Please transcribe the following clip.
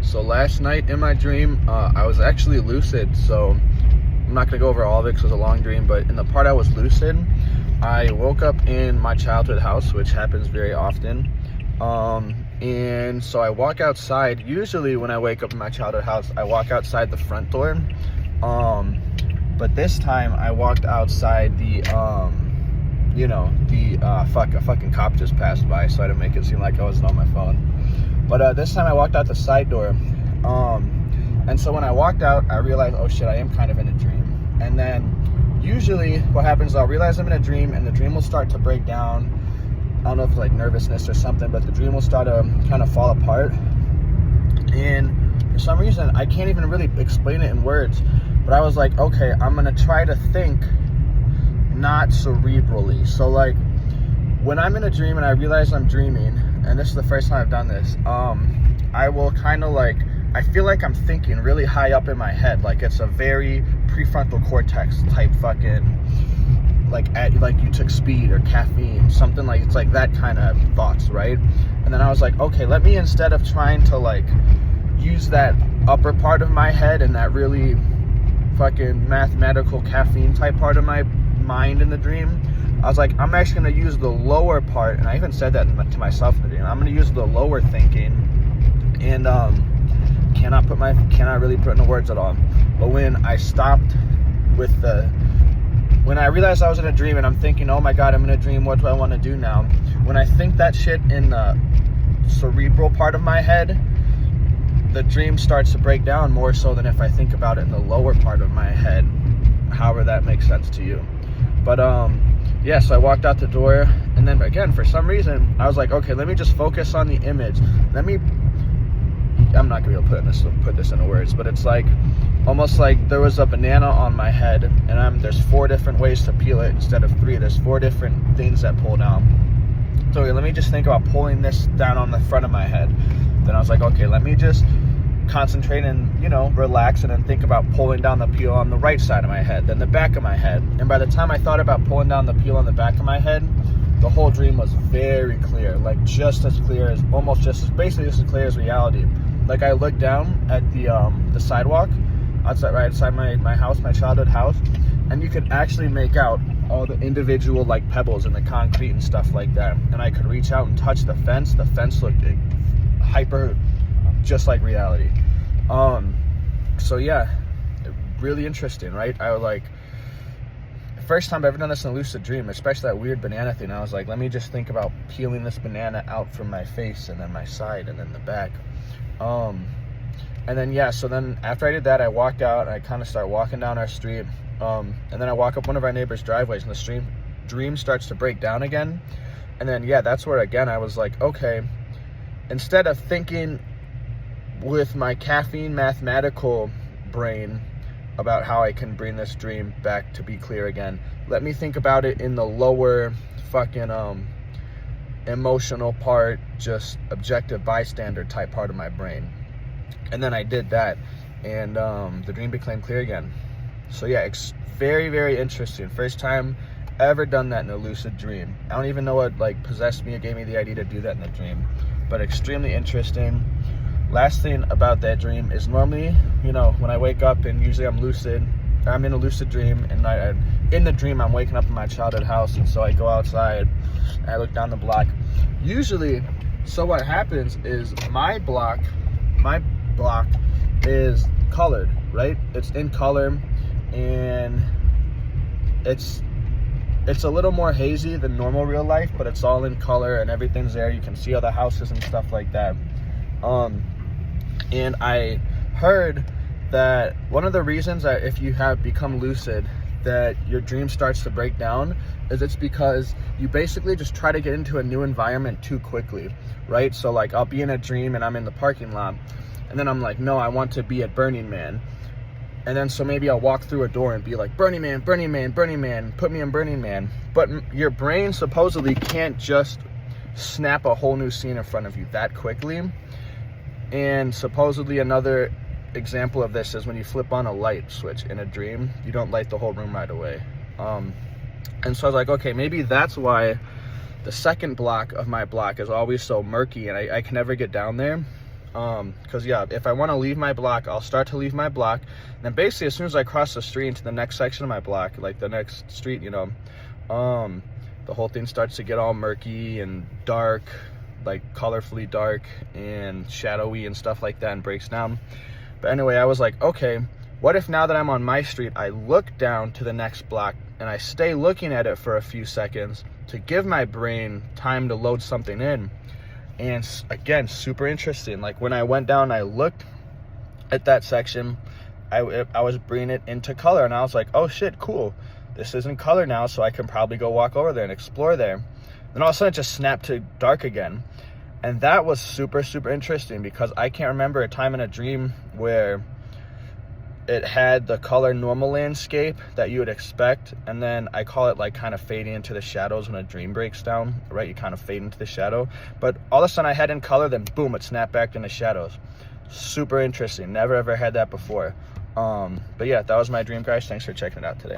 So last night in my dream, I was actually lucid. So I'm not gonna go over all of it because it was a long dream, but in the part I was lucid, I woke up in my childhood house, which happens very often. And so I walk outside. Usually when I wake up in my childhood house, I walk outside the front door. But this time I walked outside the, a fucking cop just passed by, so I didn't make it seem like I wasn't on my phone. But this time I walked out the side door. And so when I walked out, I realized, oh shit, I am kind of in a dream. And then usually what happens is I'll realize I'm in a dream and the dream will start to break down. I don't know if it's like nervousness or something, but the dream will start to kind of fall apart. And for some reason, I can't even really explain it in words, but I was like, okay, I'm gonna try to think not cerebrally. So like when I'm in a dream and I realize I'm dreaming, and this is the first time I've done this, I will kind of like, I feel like I'm thinking really high up in my head, like it's a very prefrontal cortex type fucking, like you took speed or caffeine, something like, it's like that kind of thoughts, right? And then I was like, okay, let me, instead of trying to like use that upper part of my head and that really fucking mathematical caffeine type part of my mind in the dream, I was like, I'm actually going to use the lower part, and I even said that to myself in the dream. I'm going to use the lower thinking, and cannot really put into words at all. But when I stopped when I realized I was in a dream and I'm thinking, oh my god, I'm in a dream, what do I want to do now? When I think that shit in the cerebral part of my head, the dream starts to break down more so than if I think about it in the lower part of my head, however that makes sense to you. But yeah, so I walked out the door, and then again, for some reason, I was like, okay, let me just focus on the image. I'm not gonna be able to put this into words, but it's like, almost like there was a banana on my head, and there's 4 different ways to peel it instead of 3. There's 4 different things that pull down. So let me just think about pulling this down on the front of my head. Then I was like, okay, let me just concentrate and, relax, and then think about pulling down the peel on the right side of my head, then the back of my head. And by the time I thought about pulling down the peel on the back of my head, the whole dream was very clear, like basically just as clear as reality. Like I looked down at the sidewalk right outside my house, my childhood house, and you could actually make out all the individual like pebbles in the concrete and stuff like that. And I could reach out and touch the fence. The fence looked hyper, just like reality. So yeah, really interesting, right? I was like, first time I've ever done this in a lucid dream, especially that weird banana thing. I was like, let me just think about peeling this banana out from my face, and then my side, and then the back. And then yeah, so then after I did that, I walked out and I kind of started walking down our street, and then I walk up one of our neighbors' driveways, and the dream starts to break down again. And then yeah, that's where again I was like, okay, instead of thinking with my caffeine mathematical brain about how I can bring this dream back to be clear again, let me think about it in the lower fucking emotional part, just objective bystander type part of my brain. And then I did that, and the dream became clear again. So yeah, it's very, very interesting. First time ever done that in a lucid dream. I don't even know what like possessed me or gave me the idea to do that in a dream, but extremely interesting. Last thing about that dream is normally, when I wake up, and usually I'm in a lucid dream, and in the dream I'm waking up in my childhood house, and so I go outside and I look down the block. Usually, so what happens is my block is colored, right? It's in color, and it's a little more hazy than normal real life, but it's all in color and everything's there. You can see all the houses and stuff like that. And I heard that one of the reasons that if you have become lucid that your dream starts to break down is it's because you basically just try to get into a new environment too quickly, right? So like I'll be in a dream and I'm in the parking lot, and then I'm like, no, I want to be at Burning Man. And then so maybe I'll walk through a door and be like, Burning Man, Burning Man, Burning Man, put me in Burning Man. But your brain supposedly can't just snap a whole new scene in front of you that quickly. And supposedly another example of this is when you flip on a light switch in a dream, you don't light the whole room right away. And so I was like, okay, maybe that's why the second block of my block is always so murky and I can never get down there. Because yeah, if I want to leave my block, I'll start to leave my block, and then basically as soon as I cross the street into the next section of my block, like the next street, you know, the whole thing starts to get all murky and dark, like colorfully dark and shadowy and stuff like that, and breaks down. But anyway, I was like, okay, what if now that I'm on my street, I look down to the next block and I stay looking at it for a few seconds to give my brain time to load something in. And again, super interesting. Like when I went down, I looked at that section, I was bringing it into color, and I was like, oh shit, cool. This is in color now, so I can probably go walk over there and explore there. Then all of a sudden it just snapped to dark again. And that was super, super interesting, because I can't remember a time in a dream where it had the color normal landscape that you would expect, and then I call it like kind of fading into the shadows when a dream breaks down, right? You kind of fade into the shadow, but all of a sudden I had in color, then boom, it snapped back into shadows. Super interesting. Never ever had that before. But yeah, that was my dream, guys. Thanks for checking it out today.